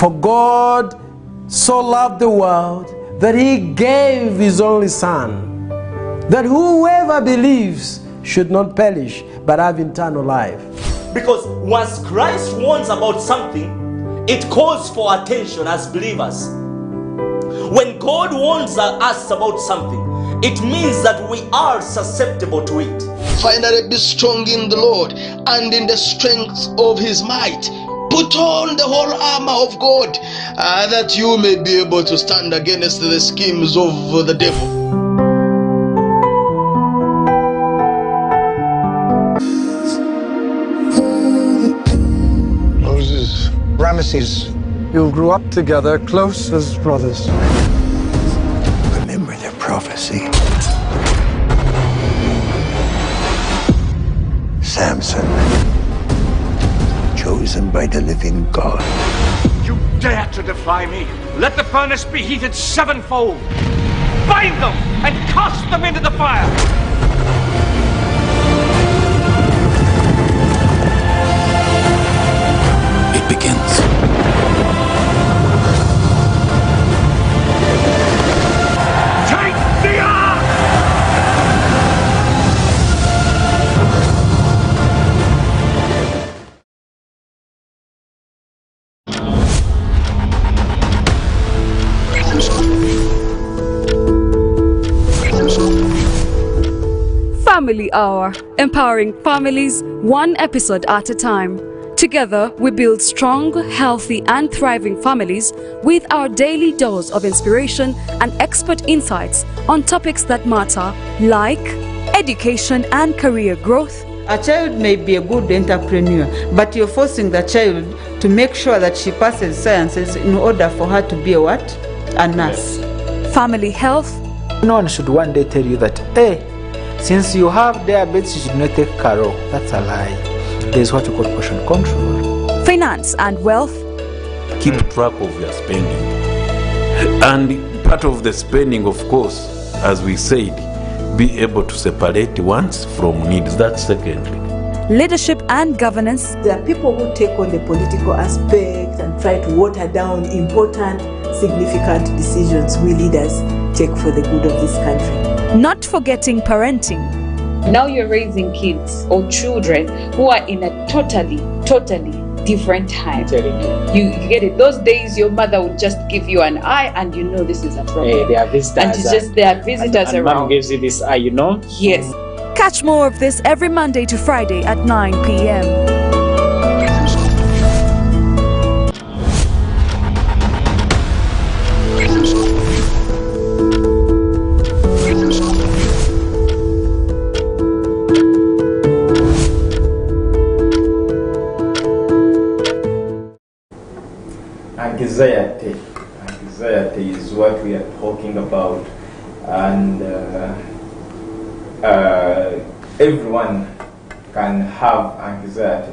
For God so loved the world that he gave his only Son, that whoever believes should not perish but have eternal life. Because once Christ warns about something, it calls for attention as believers. When God warns us about something, it means that we are susceptible to it. Finally, be strong in the Lord and in the strength of his might. Put on the whole armor of God, that you may be able to stand against the schemes of the devil. Moses, Ramesses, you grew up together, close as brothers. Remember their prophecy. Samson, chosen by the living God. You dare to defy me? Let the furnace be heated sevenfold. Bind them and cast them into the fire. It begins. Take the ark! Family Hour, empowering families one episode at a time. Together, we build strong, healthy, and thriving families with our daily dose of inspiration and expert insights on topics that matter, like education and career growth. A child may be a good entrepreneur, but you're forcing the child to make sure that she passes sciences in order for her to be a what? A nurse. Family health. No one should one day tell you that, hey, since you have diabetes, you should not take Caro. That's a lie. There's what you call portion control. Finance and wealth. Keep track of your spending. And part of the spending, of course, as we said, be able to separate wants from needs. That's secondary. Leadership and governance. There are people who take on the political aspect and try to water down important, significant decisions we leaders take for the good of this country. Not forgetting parenting. Now you're raising kids or children who are in a totally different time. You get it. Those days your mother would just give you an eye and you know this is a problem. Hey, they are visitors. And there are visitors and around. Mom gives you this eye, you know? Yes. Catch more of this every Monday to Friday at 9 p.m. Anxiety is what we are talking about, and everyone can have anxiety,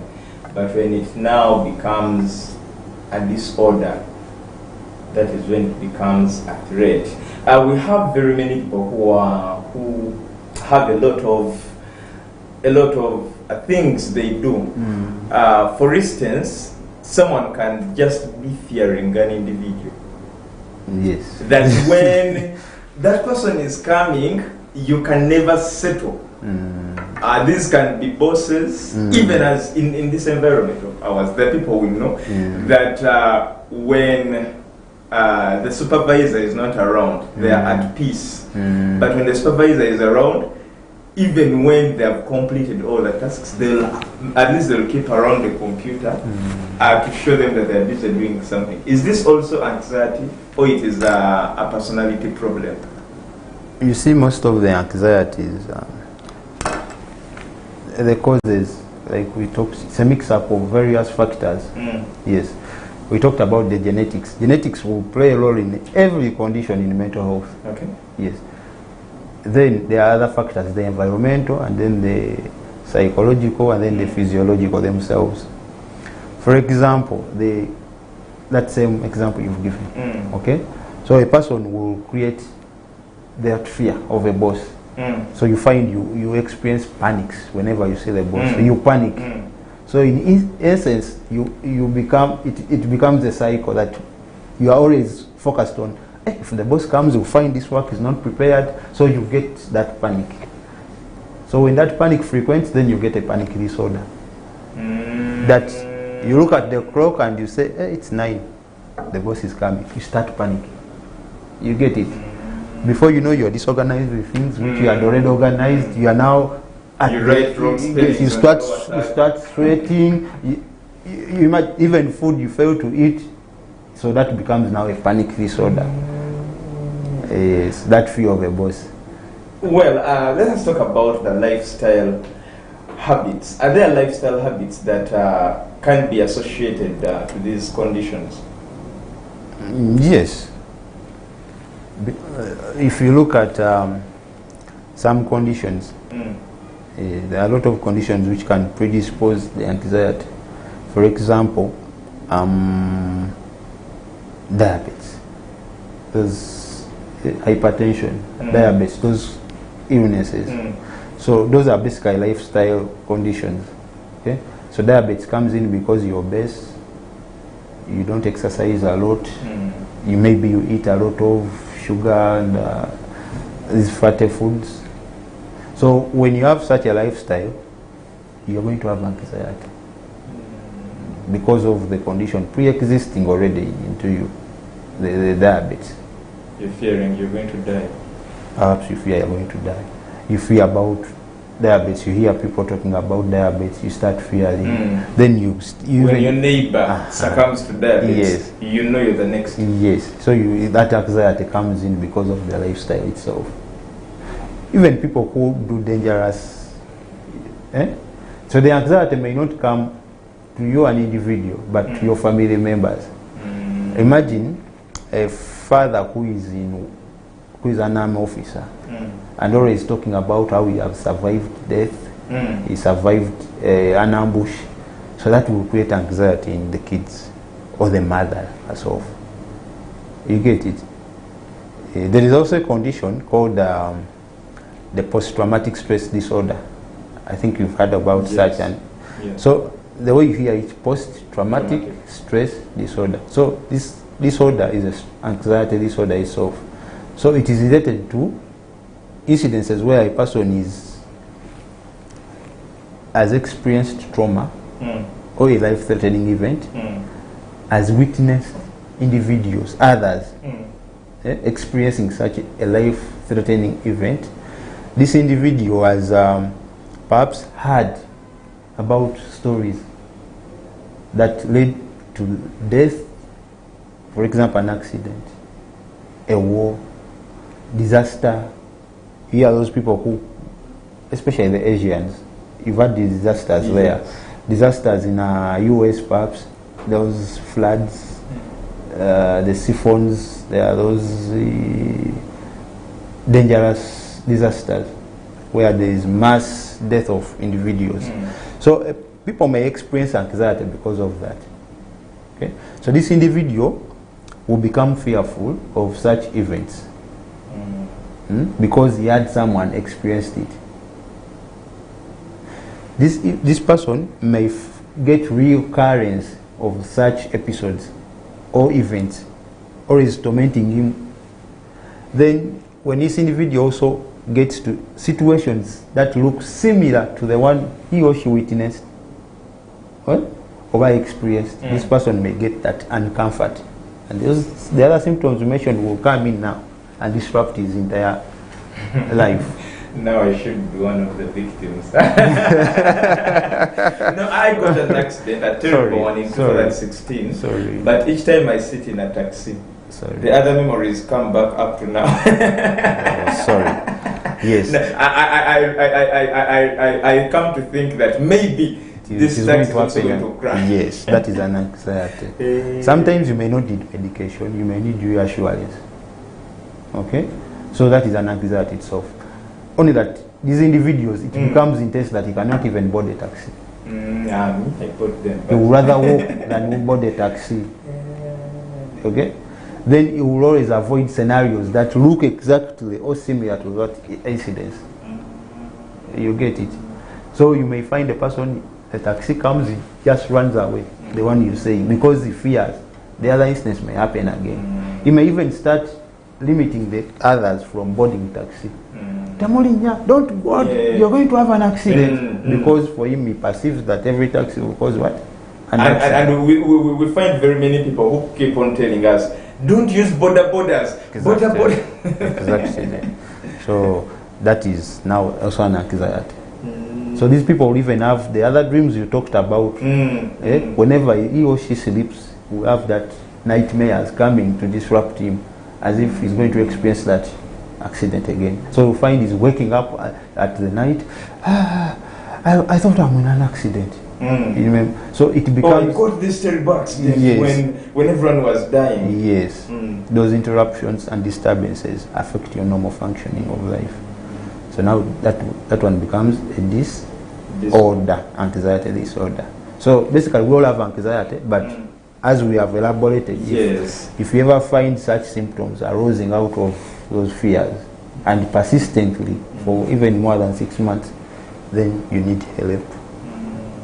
but when it now becomes a disorder, that is when it becomes a threat. We have very many people who have a lot of things they do. For instance, someone can just be fearing an individual. Yes. That when that person is coming, you can never settle. These can be bosses, even as in this environment of ours, the people we know, that when the supervisor is not around, they are at peace. But when the supervisor is around, even when they have completed all the tasks, they'll keep around the computer to show them that they are busy doing something. Is this also anxiety, or it is a personality problem? You see, most of the anxieties, the causes, like we talked, it's a mix-up of various factors. Yes. We talked about the genetics. Genetics will play a role in every condition in mental health. Okay. Yes. Then there are other factors, the environmental, and then the psychological, and then the physiological themselves. For example, that same example you've given, okay? So a person will create that fear of a boss. So you find you experience panics whenever you see the boss. So you panic. So in essence, you become, it becomes a cycle that you are always focused on. If the boss comes, you find this work is not prepared, so you get that panic. So when that panic frequents, then you get a panic disorder. That you look at the clock and you say, hey, it's 9, the boss is coming. You start panicking. You get it. Before you know, you are disorganized with things which you had already organized. You are now at you start sweating. You might even food you fail to eat. So that becomes now a panic disorder. It's that fear of a boss. Well, let us talk about the lifestyle habits. Are there lifestyle habits that can be associated to these conditions? Yes. If you look at some conditions, there are a lot of conditions which can predispose the anxiety. For example, diabetes, those hypertension, diabetes, those illnesses. So those are basically lifestyle conditions. Okay, so diabetes comes in because you're obese, you don't exercise a lot, you eat a lot of sugar and these fatty foods. So when you have such a lifestyle, you're going to have anxiety because of the condition pre-existing already into you, the diabetes. You're fearing you're going to die. Perhaps you fear you're going to die. You fear about diabetes. You hear people talking about diabetes. You start fearing. Then when your neighbor succumbs to diabetes, yes, you know you're the next. Yes. So that anxiety comes in because of the lifestyle itself. Even people who do dangerous, so the anxiety may not come to you an individual, but to your family members. Imagine a father who is an army officer and always talking about how he has survived death, he survived an ambush. So that will create anxiety in the kids or the mother herself. You get it? There is also a condition called the post-traumatic stress disorder. I think you've heard about such. And so the way you hear it, post-traumatic stress disorder. So this disorder is an anxiety disorder itself. So it is related to incidences where a person has experienced trauma or a life-threatening event, has witnessed individuals, others, experiencing such a life-threatening event. This individual has perhaps heard about stories that led to death, for example, an accident, a war, disaster. You hear those people who, especially the Asians, you've had these disasters there. Disasters in US perhaps, those floods, the siphons, there are those dangerous disasters where there is mass death of individuals. So people may experience anxiety because of that. Okay? So this individual will become fearful of such events because he had someone experienced it. This person may get reoccurrence of such episodes or events, or is tormenting him. Then when this individual also gets to situations that look similar to the one he or she witnessed or experienced, this person may get that uncomfort. And the other symptoms you mentioned will come in now and disrupt his entire life. Now I should be one of the victims. No, I got an accident, a terrible one in 2016. Sorry. But each time I sit in a taxi, the other memories come back up to now. Sorry. Yes. No, I come to think that maybe this taxi is also going to crash. Yes, that is an anxiety. Sometimes you may not need medication, you may need reassurance. Okay? So that is an anxiety itself. Only that these individuals, it becomes intense that he cannot even board a taxi. I put them. He would rather walk than board a taxi. Okay? Then he will always avoid scenarios that look exactly or similar to that incident. You get it? So you may find a person the taxi comes, he just runs away, the one you're saying, because he fears the other instance may happen again. He may even start limiting the others from boarding taxi. Tamolinya, don't go out, you're going to have an accident. Because for him, he perceives that every taxi will cause what? And we find very many people who keep on telling us, don't use borders. Exactly. So that is now also an anxiety. So these people will even have the other dreams you talked about. Whenever he or she sleeps, we have that nightmares coming to disrupt him, as if he's going to experience that accident again. So we find he's waking up at the night. I thought I'm in an accident. You remember? So it becomes. Oh, I got this terrible accident when everyone was dying. Yes. Those interruptions and disturbances affect your normal functioning of life. So now that one becomes a disorder, anxiety disorder. So basically we all have anxiety, but as we have elaborated, if you ever find such symptoms arising out of those fears and persistently for even more than 6 months, then you need help.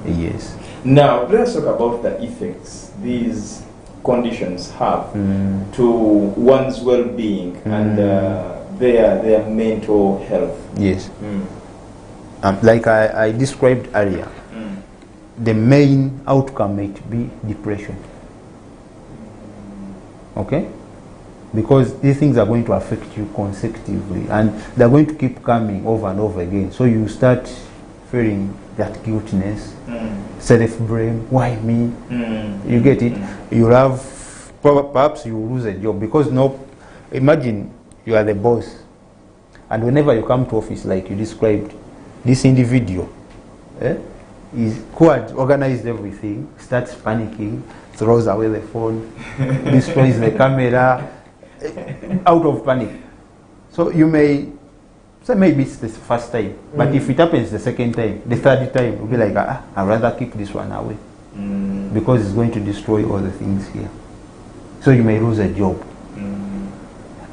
Yes. Now let's talk about the effects these conditions have to one's well-being and their mental health. Yes. Like I described earlier, the main outcome might be depression. Okay? Because these things are going to affect you consecutively and they're going to keep coming over and over again. So you start feeling that guiltiness, self-blame, why me? You get it? You'll have, perhaps you lose a job because imagine you are the boss and whenever you come to office like you described, this individual who had organized everything starts panicking, throws away the phone, destroys the camera, out of panic. So you may say maybe it's the first time, but if it happens the second time, the third time, you'll be like, I'd rather keep this one away because it's going to destroy all the things here. So you may lose a job.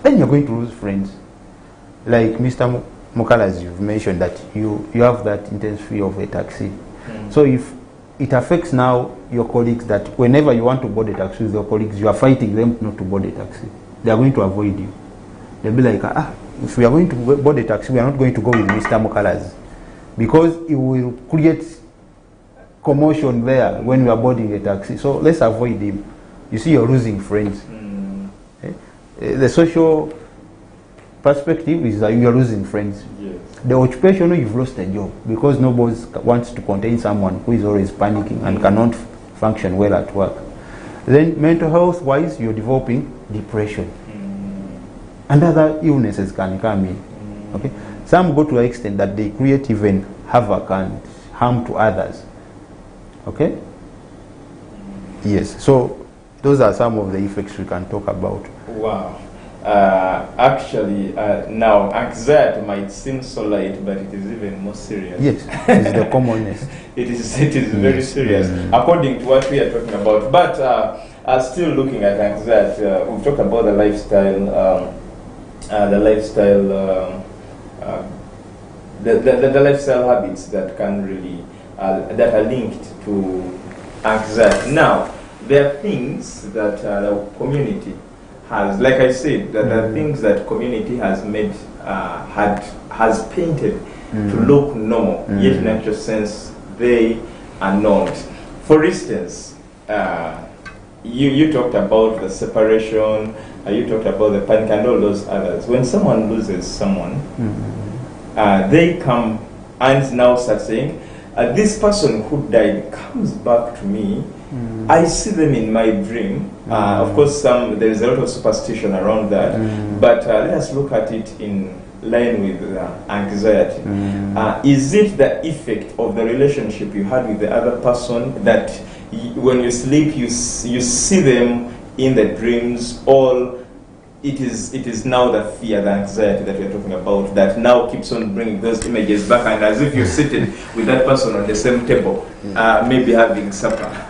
Then you're going to lose friends. Like Mr. Mukalas, you've mentioned that you have that intense fear of a taxi. So if it affects now your colleagues, that whenever you want to board a taxi with your colleagues, you are fighting them not to board a taxi. They are going to avoid you. They'll be like, if we are going to board a taxi, we are not going to go with Mr. Mukalas because it will create commotion there when we are boarding a taxi. So let's avoid him. You see, you're losing friends. The social perspective is that you're losing friends. The occupational, you've lost a job because nobody wants to contain someone who is always panicking and cannot function well at work. Then mental health wise, you're developing depression. And other illnesses can come in. Okay? Some go to the extent that they create even havoc and harm to others. Okay? Yes. So those are some of the effects we can talk about. Wow. Actually, now anxiety might seem so light, but it is even more serious. Yes, it's the commonest. It is very serious, according to what we are talking about. But still looking at anxiety, we've talked about the lifestyle, the lifestyle habits that can really that are linked to anxiety. Now, there are things that the community has, like I said, that there are things that community has made, has painted to look normal, yet in actual sense they are not. For instance, you talked about the separation, you talked about the panic and all those others. When someone loses someone, they come and now start saying, this person who died comes back to me. I see them in my dream. Of course, there is a lot of superstition around that, but let us look at it in line with anxiety. Is it the effect of the relationship you had with the other person that when you sleep you see them in the dreams, or it is now the fear, the anxiety that we are talking about that now keeps on bringing those images back, and as if you're sitting with that person on the same table, maybe having supper?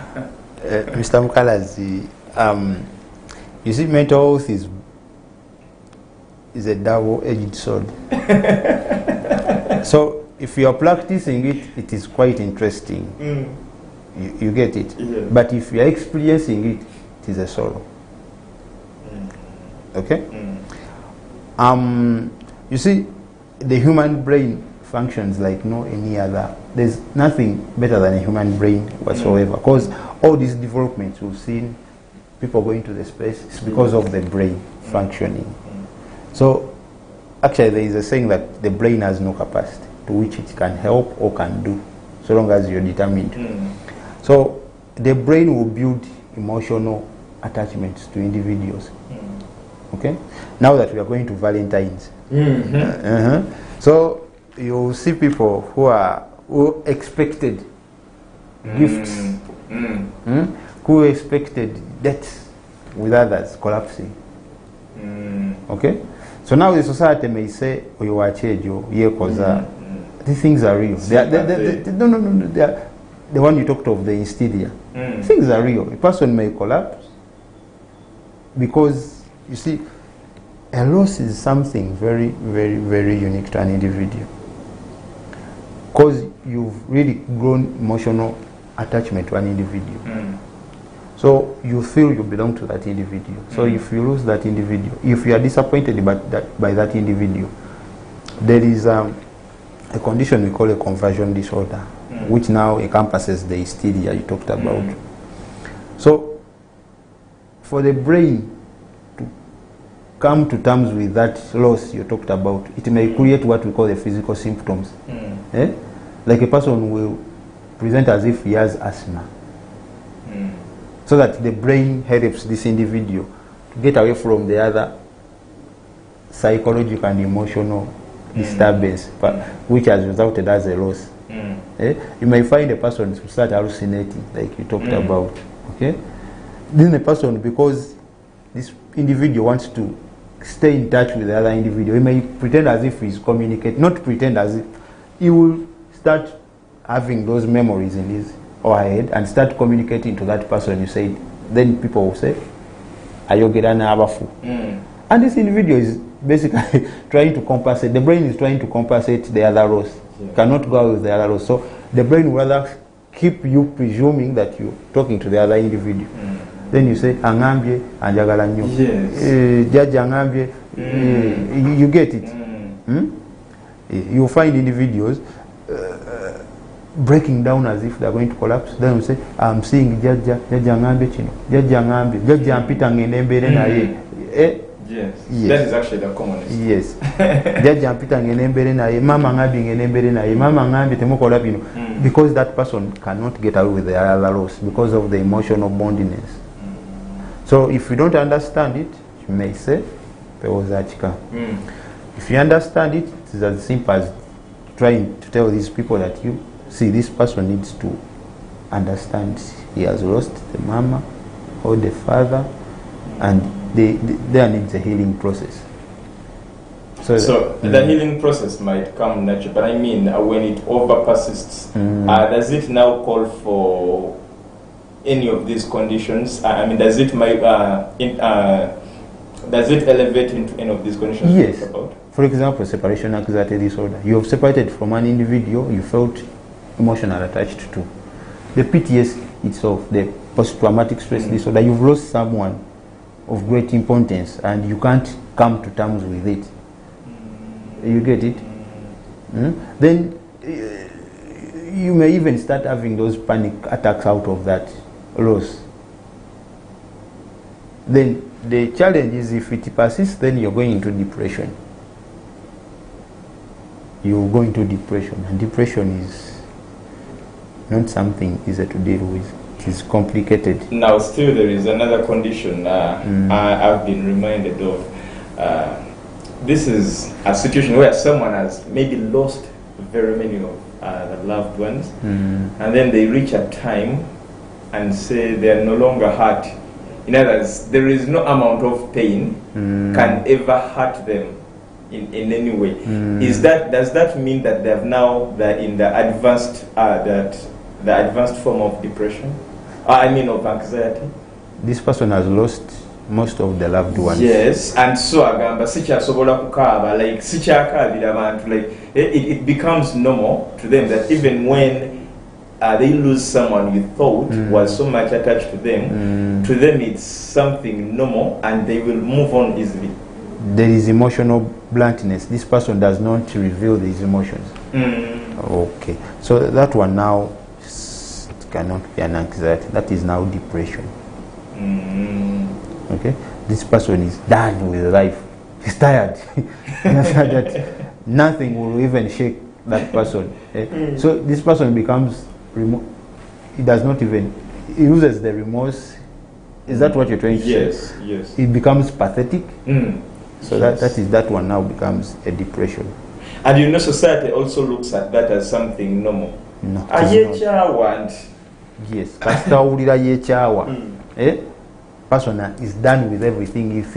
Mr. Mukalas, you see, mental health is a double-edged sword. So if you are practicing it, it is quite interesting. You get it. Yeah. But if you are experiencing it, it is a sorrow. Okay. You see, the human brain functions like no any other. There's nothing better than a human brain whatsoever, because all these developments we've seen, people going to the space, it's because of the brain functioning. So actually there is a saying that the brain has no capacity to which it can help or can do, so long as you're determined. So the brain will build emotional attachments to individuals. Okay, now that we are going to Valentine's, so you see people who expected gifts, who expected debts with others collapsing. Okay, so now the society may say, "Oh, you are these things are real." No. They are, the one you talked of, the instidia. Things are real. A person may collapse because, you see, a loss is something very, very, very unique to an individual. Because you've really grown emotional attachment to an individual. So you feel you belong to that individual. So if you lose that individual, if you are disappointed by that individual, there is a condition we call a conversion disorder, which now encompasses the hysteria you talked about. So for the brain to come to terms with that loss you talked about, it may create what we call the physical symptoms. Like a person will present as if he has asthma. So that the brain helps this individual to get away from the other psychological and emotional disturbance, which has resulted as a loss. You may find a person who start hallucinating, like you talked about. Okay, then a person, because this individual wants to stay in touch with the other individual, he may pretend as if he's communicating, not pretend as if, he will start having those memories in his or her head and start communicating to that person you said. Then people will say, Ayogerana Abafu. And this individual is basically trying to compensate. The brain is trying to compensate the other loss. Cannot go out with the other loss. So the brain will rather keep you presuming that you're talking to the other individual. Then you say, Angambye anjagala nnyo. Jaji Angambye. You get it. You find individuals breaking down as if they're going to collapse. Then we say, I'm seeing Jaja Angambye chino. Jaja Angambye. Jaja Ampita ngene mbere naye. Yes. That is actually the commonest. Yes. Jaji Ampita ngene mbere naye. Mama ngambi ngene mbere naye. Mama ngambi temukola bino. Because that person cannot get away with the other loss because of the emotional bondiness. So if you don't understand it, you may say, if you understand it, it is as simple as trying to tell these people that you see, this person needs to understand he has lost the mama or the father, and there needs a healing process. So the healing process might come naturally, but I mean, when it over persists, does it now call for any of these conditions? I mean, does it elevate into any of these conditions? Yes. For example, separation anxiety disorder. You have separated from an individual you felt emotional attached to. The PTSD itself, the post-traumatic stress disorder, you've lost someone of great importance and you can't come to terms with it. You get it? Then you may even start having those panic attacks out of that loss. Then the challenge is, if it persists, then you're going into depression. You go into depression, and depression is not something easy to deal with. It is complicated. Now still there is another condition I've been reminded of. This is a situation where someone has maybe lost very many of the loved ones, and then they reach a time and say they are no longer hurt. In other words, there is no amount of pain can ever hurt them in any way. Does that mean that they have now in the advanced the advanced form of depression? I mean of anxiety? This person has lost most of the loved ones. Yes, and so agamba sikyasobola kukaaba, like sikyakaabira abantu, like it becomes normal to them that even when they lose someone you thought was so much attached to them it's something normal and they will move on easily. There is emotional bluntness. This person does not reveal these emotions. Okay, so that one now cannot be an anxiety. That is now depression. Okay, this person is done with life. He's tired. That nothing will even shake that person. So this person becomes he does not even, he uses the remorse. Is that what you're trying to say? Yes, yes. It becomes pathetic. So that one now becomes a depression. And you know, society also looks at that as something normal. No. Yes. Person is done with everything. If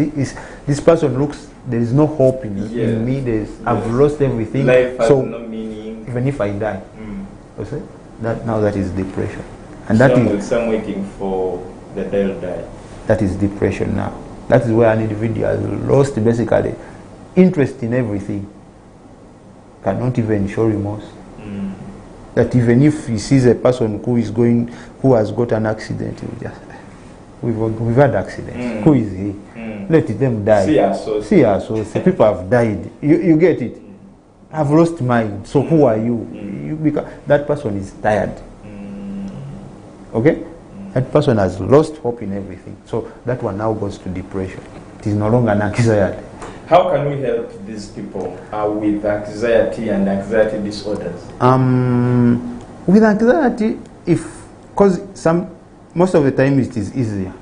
this person looks, there is no hope in me. I've lost everything. Life has so no meaning. Even if I die, you see? That is depression, and that is some waiting for the day to die. That is depression now. That is where an individual has lost basically interest in everything. Cannot even show remorse. That even if he sees a person who has got an accident, he will just, we've had accidents. Who is he? Let them die. See us. So people have died. You get it? I've lost mine. So who are you? That person is tired. Okay? That person has lost hope in everything. So that one now goes to depression. It is no longer an anxiety. How can we help these people with anxiety and anxiety disorders? With anxiety, because most of the time it is easier.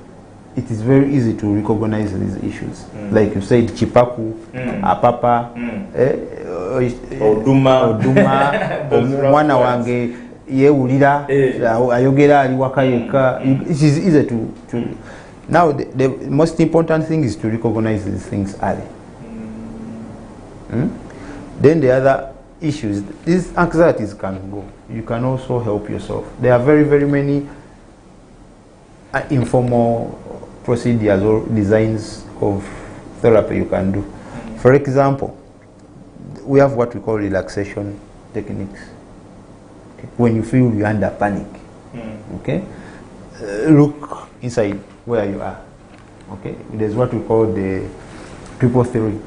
It is very easy to recognize these issues. Like you said, chipaku, apapa, oduma, mwana wange yeulira, ayogera ali waka yeka. It is easy to. Now the most important thing is to recognize these things early. Then the other issues, these anxieties can go. You can also help yourself. There are very, very many informal procedures or designs of therapy you can do. For example, we have what we call relaxation techniques. Okay? When you feel you're under panic, okay, look inside where you are. Okay, there's what we call the triple theory.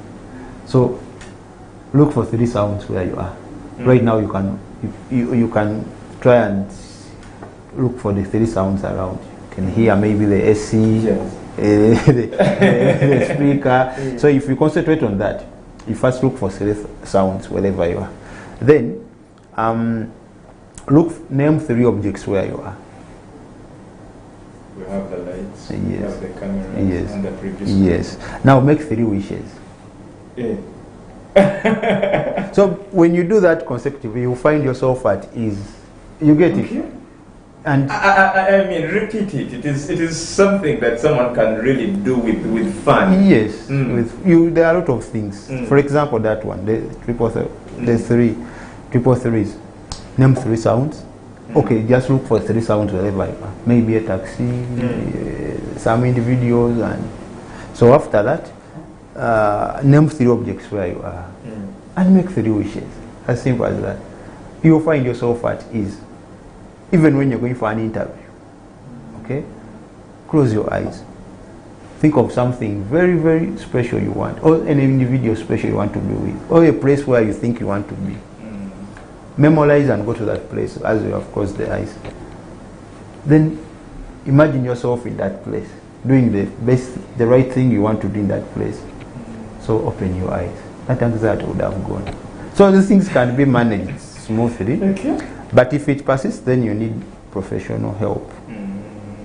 So look for 3 sounds where you are. Right now you can try and look for the 3 sounds around. You can hear maybe the AC, the speaker. So if you concentrate on that, you first look for 3 sounds wherever you are. Then name 3 objects where you are. We have the lights, Yes. we have the camera, Yes. and the previous. Yes. Now make 3 wishes. Yeah. So when you do that consecutively, you find yourself at ease. You get it? And I mean, repeat it. It is something that someone can really do with fun. Yes. There are a lot of things. For example, that one, the triple threes. Name 3 sounds. Okay, just look for 3 sounds wherever you are. Maybe a taxi, some individuals, and so after that, name 3 objects where you are, and make 3 wishes. As simple as that. You'll find yourself at ease, even when you're going for an interview. Okay, close your eyes. Think of something very, very special you want, or an individual special you want to be with, or a place where you think you want to be. Memorize and go to that place as you have closed the eyes. Then imagine yourself in that place, doing the right thing you want to do in that place. So open your eyes. That anxiety would have gone. So these things can be managed smoothly. Okay. But if it persists, then you need professional help.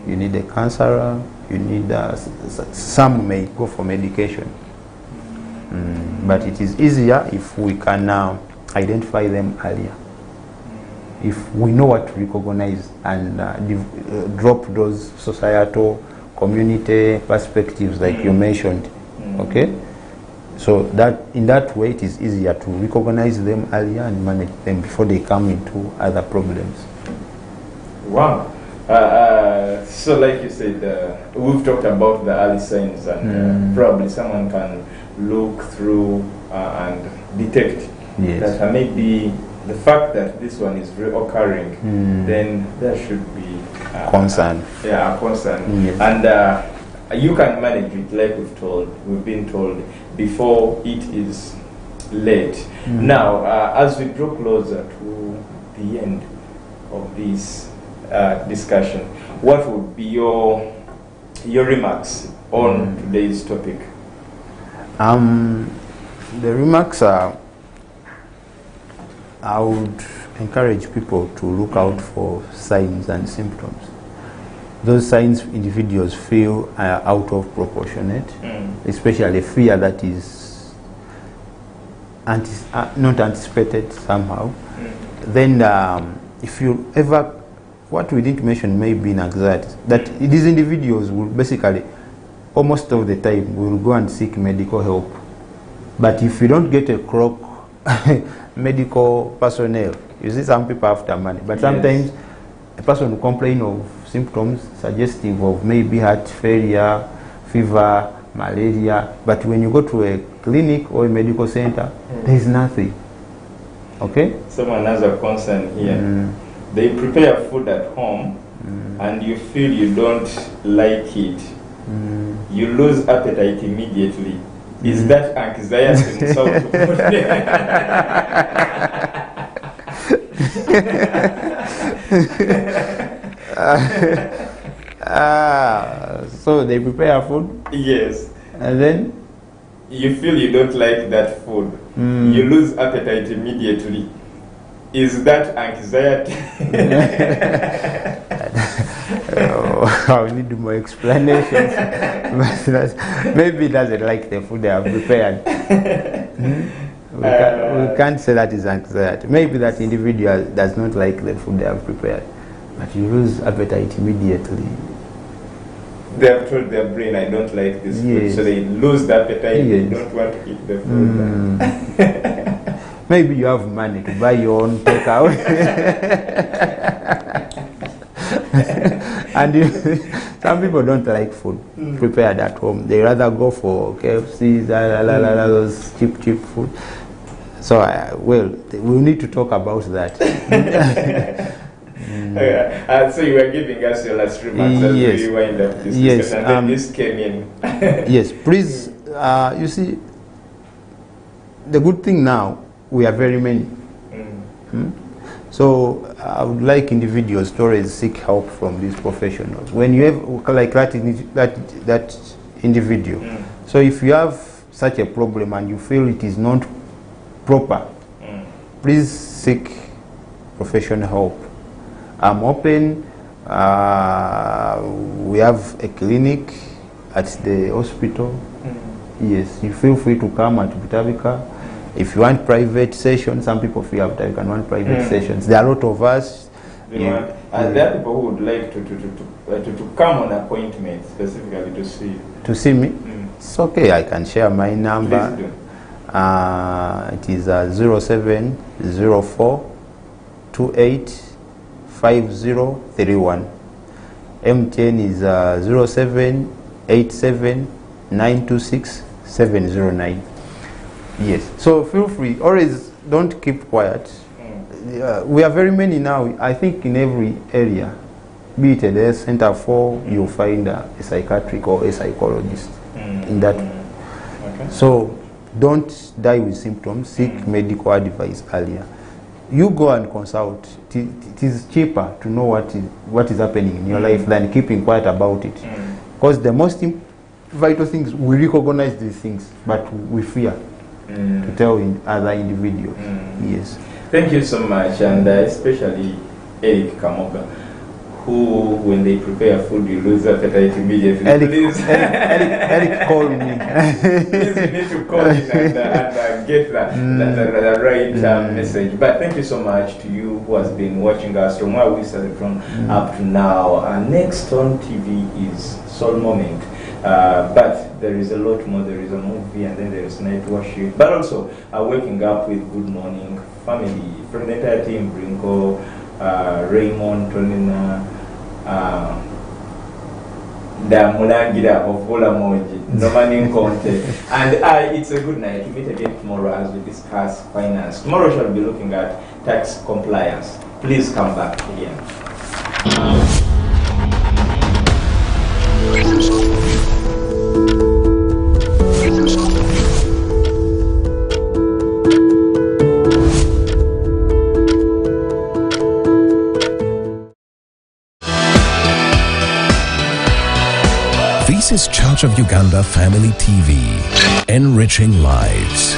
You need a counselor. You need some may go for medication. But it is easier if we can identify them earlier. If we know what to recognize and drop those societal, community perspectives like you mentioned, okay? So that in that way it is easier to recognize them earlier and manage them before they come into other problems. Wow. So like you said, we've talked about the early signs, and probably someone can look through and detect that maybe the fact that this one is reoccurring, then there should be concern. Yeah, a concern. Yes. And you can manage it, like we've been told, before it is late. Now, as we draw closer to the end of this discussion, what would be your remarks on today's topic? The remarks are, I would encourage people to look out for signs and symptoms. Those signs individuals feel are out of proportionate, especially fear that is not anticipated somehow. Then if you ever, what we didn't mention may be in anxiety, that these individuals will basically, almost of the time, will go and seek medical help. But if you don't get a clock medical personnel, you see some people after money, but sometimes a person will complain of symptoms suggestive of maybe heart failure, fever, malaria, but when you go to a clinic or a medical center, there is nothing. Okay? Someone has a concern here. They prepare food at home and you feel you don't like it. You lose appetite immediately. Is that anxiety? So they prepare food? Yes. And then? You feel you don't like that food. You lose appetite immediately. Is that anxiety? I need more explanations. Maybe he doesn't like the food they have prepared. We can't say that is anxiety. Maybe that individual does not like the food they have prepared, but you lose appetite immediately. They have told their brain, I don't like this food, so they lose the appetite. They don't want to eat the food. Maybe you have money to buy your own takeout. And some people don't like food prepared at home. They rather go for KFC, those cheap food. So, we need to talk about that. So you were giving us your last remarks as we wind up this discussion, and then this came in. Yes, please, you see, the good thing now, we are very many. So I would like individuals to always seek help from these professionals. When you have like that individual, so if you have such a problem and you feel it is not proper, please seek professional help. I'm open. We have a clinic at the hospital. Yes, you feel free to come at Butabika. If you want private sessions, some people feel after you can want private sessions. There are a lot of us. And there are people who would like to come on appointment specifically to see you. To see me? It's okay, I can share my number. Please do. It is 0704 285031. MTN is 0787 926 709. Yes, so feel free, always don't keep quiet. We are very many now. I think in every area, be it a center for, you'll find a psychiatric or a psychologist in that. So don't die with symptoms, seek medical advice earlier. You go and consult. It is cheaper to know what is happening in your life than keeping quiet about it. Because the most vital things, we recognize these things, but we fear to tell other individuals. Yes. Thank you so much, and especially Eric Kamoga, who, when they prepare food, you lose appetite immediately. Eric called me. Please, you need to call in and get the right message. But thank you so much to you who has been watching us from where we started from up to now. Next on TV is Soul Moment. But there is a lot more. There is a movie, and then there is night worship. But also, waking up with Good Morning Family from the entire team: Brinko, Raymond, Tonina, the Mulangira of Ulamoji, Nomani Conte. And it's a good night. We meet again tomorrow as we discuss finance. Tomorrow we shall be looking at tax compliance. Please come back again. This is Church of Uganda Family TV, enriching lives.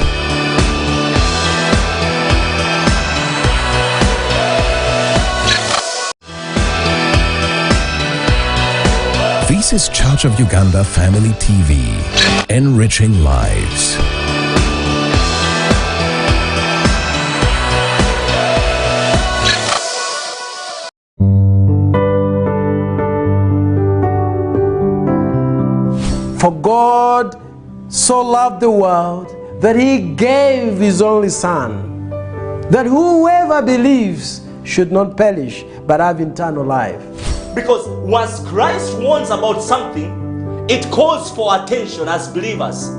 This is Church of Uganda Family TV, enriching lives. For God so loved the world that he gave his only Son, that whoever believes should not perish but have eternal life. Because once Christ warns about something, it calls for attention as believers.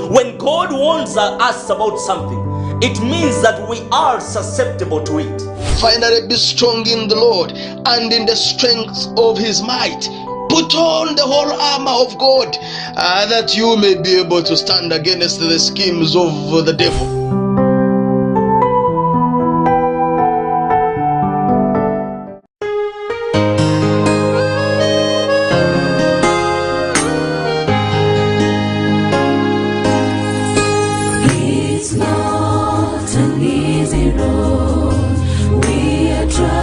When God warns us about something, it means that we are susceptible to it. Finally, be strong in the Lord and in the strength of his might. Put on the whole armor of God, that you may be able to stand against the schemes of the devil.